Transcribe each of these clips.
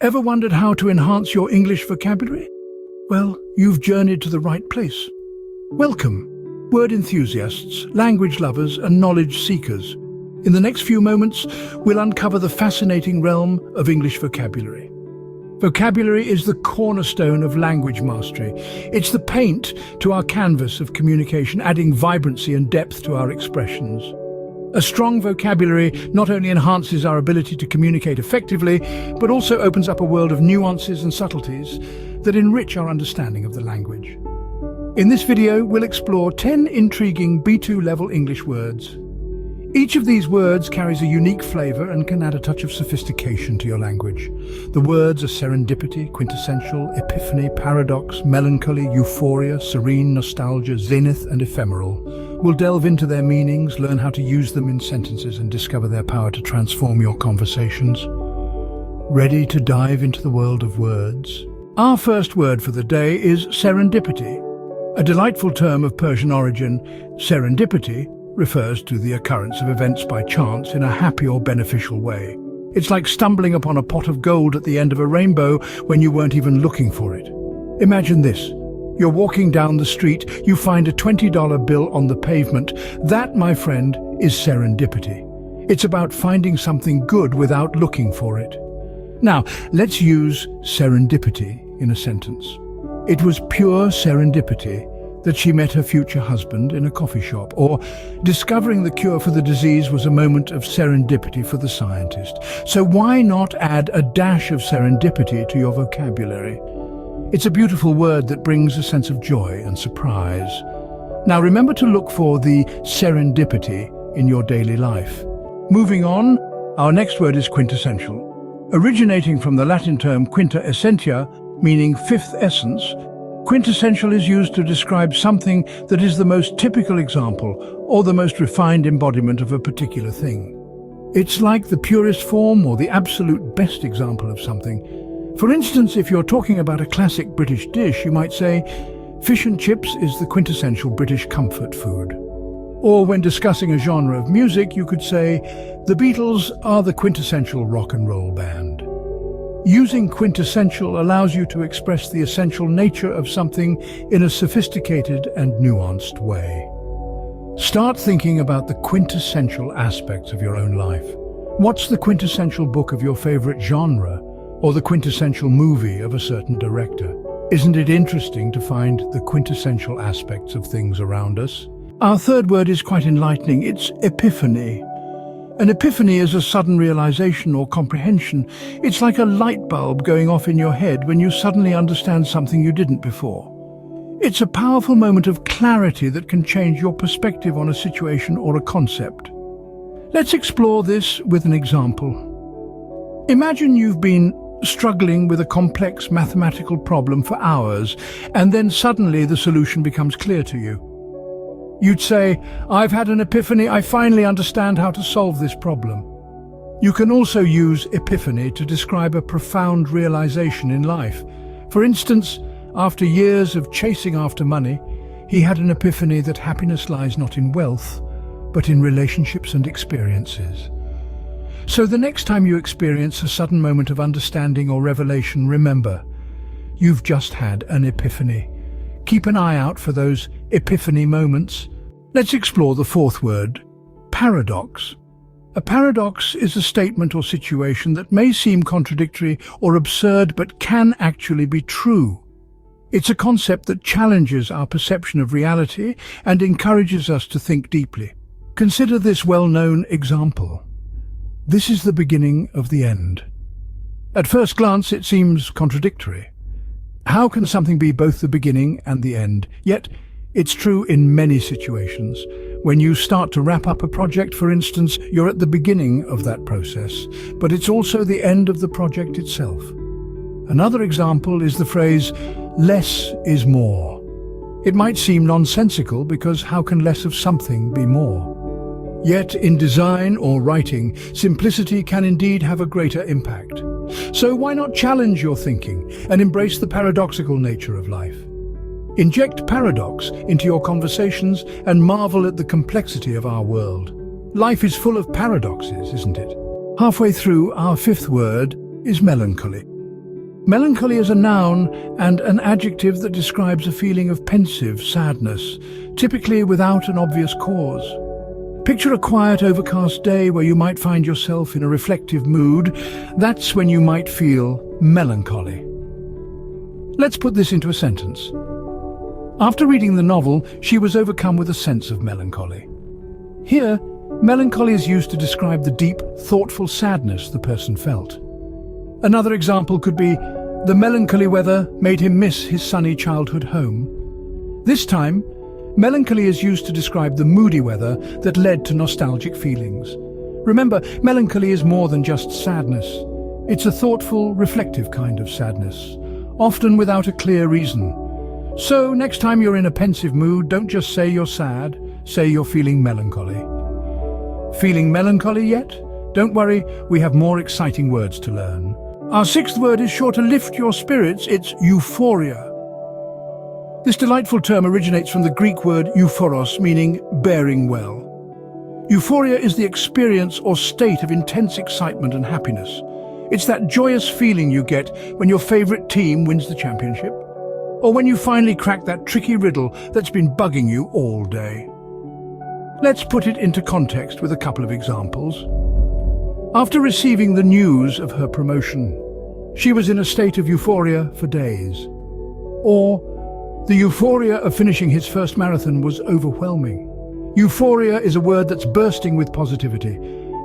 Ever wondered how to enhance your English vocabulary? Well, you've journeyed to the right place. Welcome, word enthusiasts, language lovers, and knowledge seekers. In the next few moments, we'll uncover the fascinating realm of English vocabulary. Vocabulary is the cornerstone of language mastery. It's the paint to our canvas of communication, adding vibrancy and depth to our expressions. A strong vocabulary not only enhances our ability to communicate effectively, but also opens up a world of nuances and subtleties that enrich our understanding of the language. In this video, we'll explore 10 intriguing B2 level English words. Each of these words carries a unique flavor and can add a touch of sophistication to your language. The words are serendipity, quintessential, epiphany, paradox, melancholy, euphoria, serene, nostalgia, zenith, and ephemeral. We'll delve into their meanings, learn how to use them in sentences, and discover their power to transform your conversations. Ready to dive into the world of words? Our first word for the day is serendipity. A delightful term of Persian origin, serendipity refers to the occurrence of events by chance in a happy or beneficial way. It's like stumbling upon a pot of gold at the end of a rainbow when you weren't even looking for it. Imagine this. You're walking down the street, you find a $20 bill on the pavement. That, my friend, is serendipity. It's about finding something good without looking for it. Now, let's use serendipity in a sentence. It was pure serendipity that she met her future husband in a coffee shop, or discovering the cure for the disease was a moment of serendipity for the scientist. So why not add a dash of serendipity to your vocabulary? It's a beautiful word that brings a sense of joy and surprise. Now remember to look for the serendipity in your daily life. Moving on, our next word is quintessential. Originating from the Latin term quinta essentia, meaning fifth essence, quintessential is used to describe something that is the most typical example or the most refined embodiment of a particular thing. It's like the purest form or the absolute best example of something. For instance, if you're talking about a classic British dish, you might say, fish and chips is the quintessential British comfort food. Or when discussing a genre of music, you could say, the Beatles are the quintessential rock and roll band. Using quintessential allows you to express the essential nature of something in a sophisticated and nuanced way. Start thinking about the quintessential aspects of your own life. What's the quintessential book of your favorite genre, or the quintessential movie of a certain director? Isn't it interesting to find the quintessential aspects of things around us? Our third word is quite enlightening. It's epiphany. An epiphany is a sudden realization or comprehension. It's like a light bulb going off in your head when you suddenly understand something you didn't before. It's a powerful moment of clarity that can change your perspective on a situation or a concept. Let's explore this with an example. Imagine you've been struggling with a complex mathematical problem for hours, and then suddenly the solution becomes clear to you. You'd say, I've had an epiphany, I finally understand how to solve this problem. You can also use epiphany to describe a profound realization in life. For instance, after years of chasing after money, he had an epiphany that happiness lies not in wealth, but in relationships and experiences. So the next time you experience a sudden moment of understanding or revelation, remember, you've just had an epiphany. Keep an eye out for those epiphany moments. Let's explore the fourth word, paradox. A paradox is a statement or situation that may seem contradictory or absurd but can actually be true. It's a concept that challenges our perception of reality and encourages us to think deeply. Consider this well-known example. This is the beginning of the end. At first glance, it seems contradictory. How can something be both the beginning and the end? Yet, it's true in many situations. When you start to wrap up a project, for instance, you're at the beginning of that process, but it's also the end of the project itself. Another example is the phrase, less is more. It might seem nonsensical because how can less of something be more? Yet, in design or writing, simplicity can indeed have a greater impact. So why not challenge your thinking and embrace the paradoxical nature of life? Inject paradox into your conversations and marvel at the complexity of our world. Life is full of paradoxes, isn't it? Halfway through, our fifth word is melancholy. Melancholy is a noun and an adjective that describes a feeling of pensive sadness, typically without an obvious cause. Picture a quiet, overcast day where you might find yourself in a reflective mood. That's when you might feel melancholy. Let's put this into a sentence. After reading the novel, she was overcome with a sense of melancholy. Here, melancholy is used to describe the deep, thoughtful sadness the person felt. Another example could be, the melancholy weather made him miss his sunny childhood home. This time, melancholy is used to describe the moody weather that led to nostalgic feelings. Remember, melancholy is more than just sadness. It's a thoughtful, reflective kind of sadness, often without a clear reason. So, next time you're in a pensive mood, don't just say you're sad, say you're feeling melancholy. Feeling melancholy yet? Don't worry, we have more exciting words to learn. Our sixth word is sure to lift your spirits. It's euphoria. This delightful term originates from the Greek word euphoros, meaning bearing well. Euphoria is the experience or state of intense excitement and happiness. It's that joyous feeling you get when your favorite team wins the championship, or when you finally crack that tricky riddle that's been bugging you all day. Let's put it into context with a couple of examples. After receiving the news of her promotion, she was in a state of euphoria for days. Or, the euphoria of finishing his first marathon was overwhelming. Euphoria is a word that's bursting with positivity,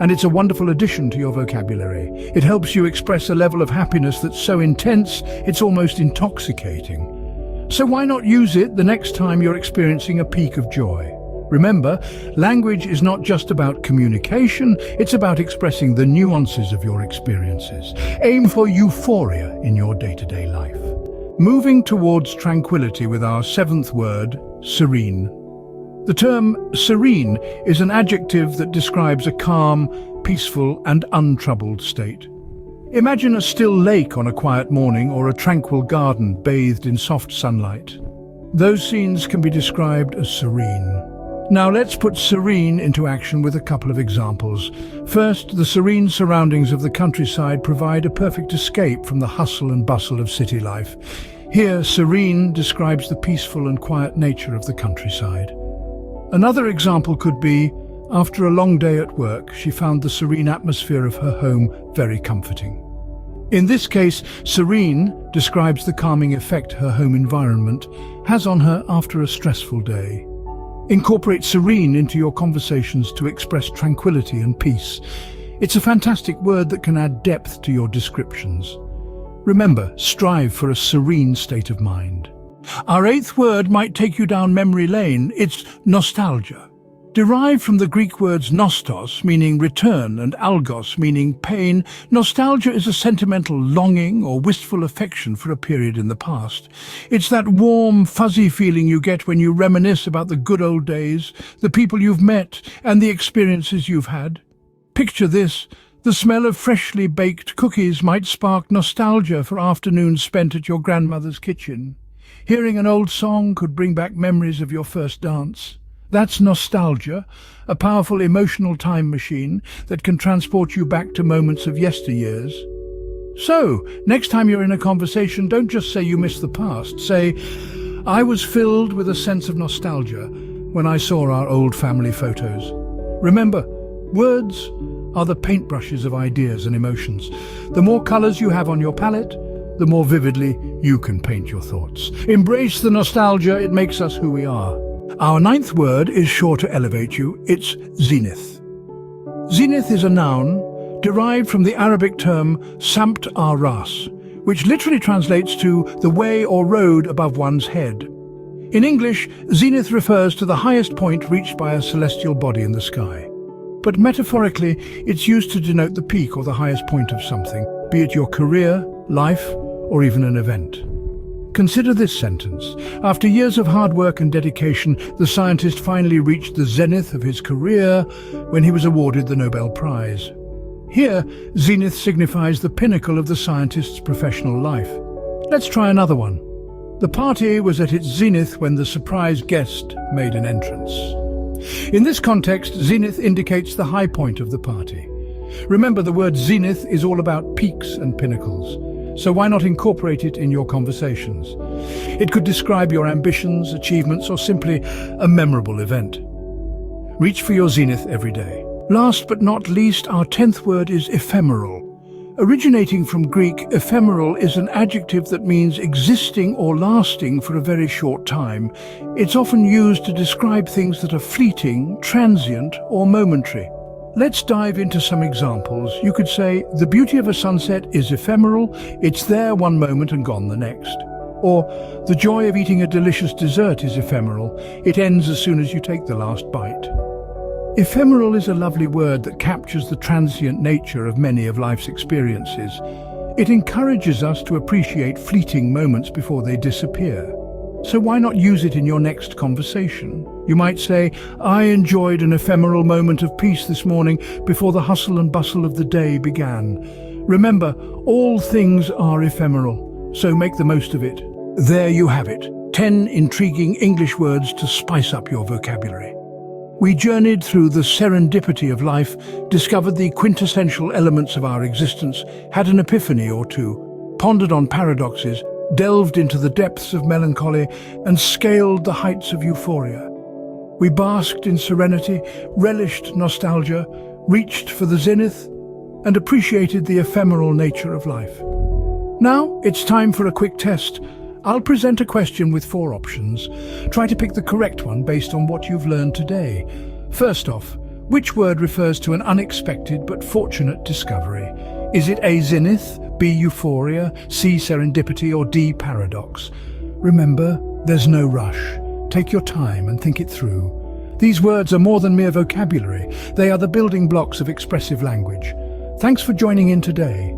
and it's a wonderful addition to your vocabulary. It helps you express a level of happiness that's so intense, it's almost intoxicating. So why not use it the next time you're experiencing a peak of joy? Remember, language is not just about communication, it's about expressing the nuances of your experiences. Aim for euphoria in your day-to-day life. Moving towards tranquility with our seventh word, serene. The term serene is an adjective that describes a calm, peaceful and untroubled state. Imagine a still lake on a quiet morning or a tranquil garden bathed in soft sunlight. Those scenes can be described as serene. Now let's put serene into action with a couple of examples. First, the serene surroundings of the countryside provide a perfect escape from the hustle and bustle of city life. Here, serene describes the peaceful and quiet nature of the countryside. Another example could be, after a long day at work, she found the serene atmosphere of her home very comforting. In this case, serene describes the calming effect her home environment has on her after a stressful day. Incorporate serene into your conversations to express tranquility and peace. It's a fantastic word that can add depth to your descriptions. Remember, strive for a serene state of mind. Our eighth word might take you down memory lane. It's nostalgia. Derived from the Greek words nostos, meaning return, and algos, meaning pain, nostalgia is a sentimental longing or wistful affection for a period in the past. It's that warm, fuzzy feeling you get when you reminisce about the good old days, the people you've met, and the experiences you've had. Picture this. The smell of freshly baked cookies might spark nostalgia for afternoons spent at your grandmother's kitchen. Hearing an old song could bring back memories of your first dance. That's nostalgia, a powerful emotional time machine that can transport you back to moments of yesteryears. So, next time you're in a conversation, don't just say you miss the past. Say, I was filled with a sense of nostalgia when I saw our old family photos. Remember, words are the paintbrushes of ideas and emotions. The more colors you have on your palette, the more vividly you can paint your thoughts. Embrace the nostalgia, it makes us who we are. Our ninth word is sure to elevate you. It's zenith. Zenith is a noun derived from the Arabic term samt ar-ras, which literally translates to the way or road above one's head. In English, zenith refers to the highest point reached by a celestial body in the sky. But metaphorically, it's used to denote the peak or the highest point of something, be it your career, life, or even an event. Consider this sentence. After years of hard work and dedication, the scientist finally reached the zenith of his career when he was awarded the Nobel Prize. Here, zenith signifies the pinnacle of the scientist's professional life. Let's try another one. The party was at its zenith when the surprise guest made an entrance. In this context, zenith indicates the high point of the party. Remember, the word zenith is all about peaks and pinnacles. so why not incorporate it in your conversations? It could describe your ambitions, achievements, or simply a memorable event. Reach for your zenith every day. Last but not least, our 10th word is ephemeral. Originating from Greek, ephemeral is an adjective that means existing or lasting for a very short time. It's often used to describe things that are fleeting, transient, or momentary. Let's dive into some examples. You could say, the beauty of a sunset is ephemeral, it's there one moment and gone the next. Or, the joy of eating a delicious dessert is ephemeral, it ends as soon as you take the last bite. Ephemeral is a lovely word that captures the transient nature of many of life's experiences. It encourages us to appreciate fleeting moments before they disappear. So why not use it in your next conversation? You might say, I enjoyed an ephemeral moment of peace this morning before the hustle and bustle of the day began. Remember, all things are ephemeral, so make the most of it. There you have it, 10 intriguing English words to spice up your vocabulary. We journeyed through the serendipity of life, discovered the quintessential elements of our existence, had an epiphany or two, pondered on paradoxes, delved into the depths of melancholy, and scaled the heights of euphoria. We basked in serenity, relished nostalgia, reached for the zenith, and appreciated the ephemeral nature of life. Now it's time for a quick test. I'll present a question with 4 options. Try to pick the correct one based on what you've learned today. First off, which word refers to an unexpected but fortunate discovery? Is it A, zenith, B, euphoria, C, serendipity, or D, paradox? Remember, there's no rush. Take your time and think it through. These words are more than mere vocabulary. They are the building blocks of expressive language. Thanks for joining in today.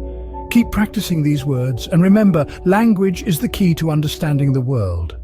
Keep practicing these words, and remember, language is the key to understanding the world.